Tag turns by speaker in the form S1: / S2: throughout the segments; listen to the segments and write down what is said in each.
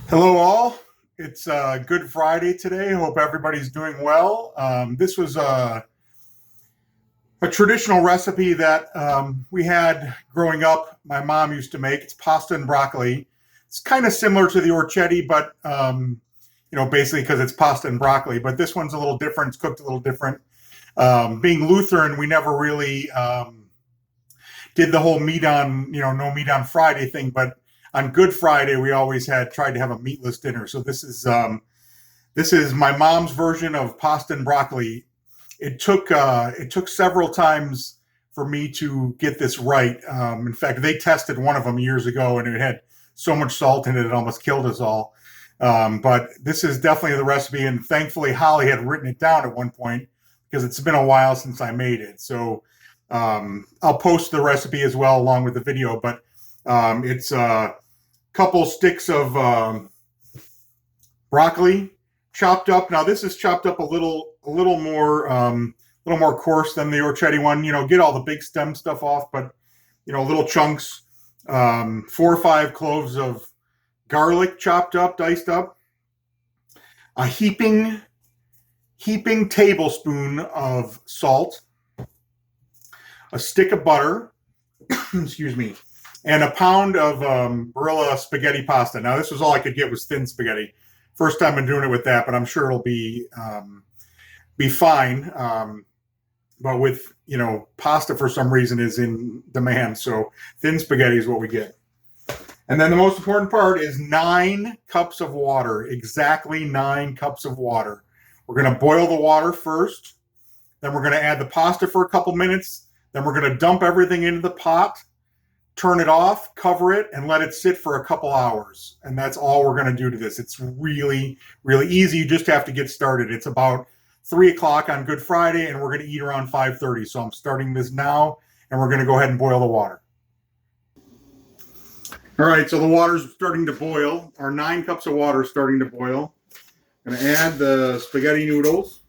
S1: Hello, all. It's Good Friday today. Hope everybody's doing well. This was a traditional recipe that we had growing up. My mom used to make. It's pasta and broccoli. It's kind of similar to the orchetti, but basically because it's pasta and broccoli. But this one's a little different. It's cooked a little different. Being Lutheran, we never really did the whole meat on, no meat on Friday thing, but on Good Friday we always had tried to have a meatless dinner. So this is my mom's version of pasta and broccoli. It took several times for me to get this right. In fact, they tested one of them years ago, and it had so much salt in it almost killed us all. But this is definitely the recipe, and thankfully Holly had written it down at one point because it's been a while since I made it. So I'll post the recipe as well along with the video. But it's a couple sticks of broccoli chopped up. Now this is chopped up a little more coarse than the orchetti one. Get all the big stem stuff off, but little chunks. 4 or 5 cloves of garlic chopped up, diced up. A heaping tablespoon of salt. A stick of butter. Excuse me. And a pound of Barilla spaghetti pasta. Now, this was all I could get was thin spaghetti. First time I'm doing it with that, but I'm sure it'll be fine. But with pasta for some reason is in demand, so thin spaghetti is what we get. And then the most important part is 9 cups of water. Exactly 9 cups of water. We're going to boil the water first. Then we're going to add the pasta for a couple minutes. Then we're going to dump everything into the pot. Turn it off, cover it, and let it sit for a couple hours. And that's all we're going to do to this. It's really, really easy. You just have to get started. It's about 3 o'clock on Good Friday, and we're going to eat around 5:30. So I'm starting this now, and we're going to go ahead and boil the water. All right, so the water's starting to boil. Our 9 cups of water is starting to boil. I'm going to add the spaghetti noodles.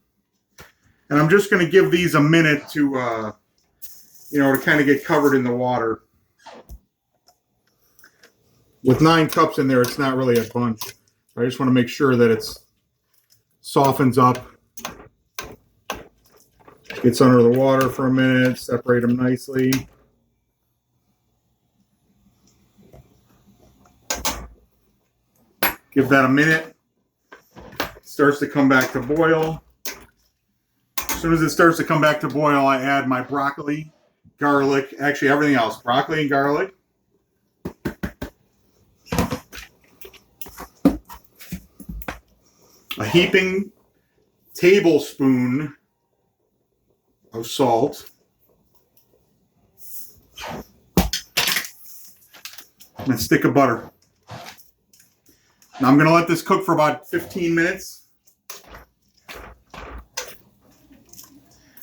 S1: And I'm just going to give these a minute to kind of get covered in the water. With 9 cups in there, it's not really a bunch. I just want to make sure that it softens up. Gets under the water for a minute, separate them nicely. Give that a minute. It starts to come back to boil. As soon as it starts to come back to boil, I add my broccoli, garlic, actually everything else, broccoli and garlic. A heaping tablespoon of salt. And a stick of butter. Now I'm going to let this cook for about 15 minutes.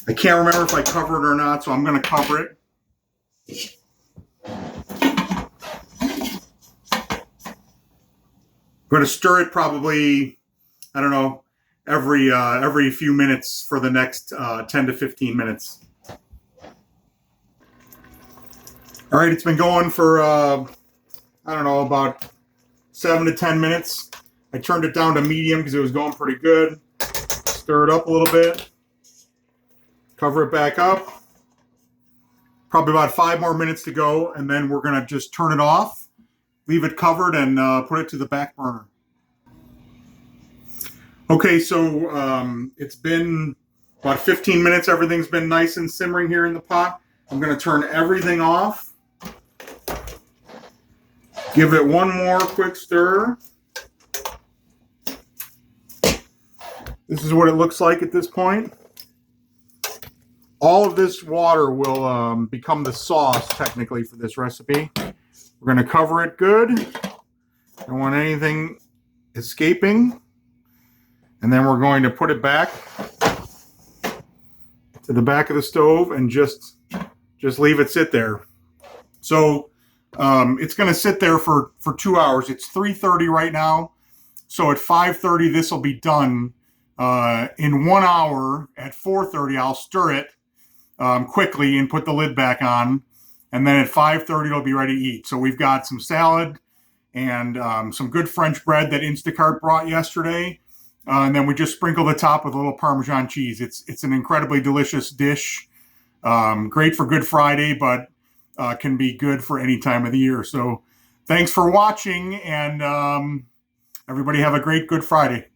S1: I can't remember if I covered it or not, so I'm going to cover it. I'm going to stir it probably, I don't know, every few minutes for the next 10 to 15 minutes. All right, it's been going for, about 7 to 10 minutes. I turned it down to medium because it was going pretty good. Stir it up a little bit. Cover it back up. Probably about 5 more minutes to go, and then we're going to just turn it off, leave it covered, and put it to the back burner. Okay, so it's been about 15 minutes. Everything's been nice and simmering here in the pot. I'm going to turn everything off. Give it one more quick stir. This is what it looks like at this point. All of this water will become the sauce, technically, for this recipe. We're going to cover it good. Don't want anything escaping. And then we're going to put it back to the back of the stove and just leave it sit there. So it's going to sit there for 2 hours. It's 3:30 right now. So at 5:30, this will be done. In 1 hour at 4:30, I'll stir it quickly and put the lid back on. And then at 5:30, it'll be ready to eat. So we've got some salad and some good French bread that Instacart brought yesterday. And then we just sprinkle the top with a little Parmesan cheese. It's an incredibly delicious dish. Great for Good Friday, but can be good for any time of the year. So thanks for watching, and everybody have a great Good Friday.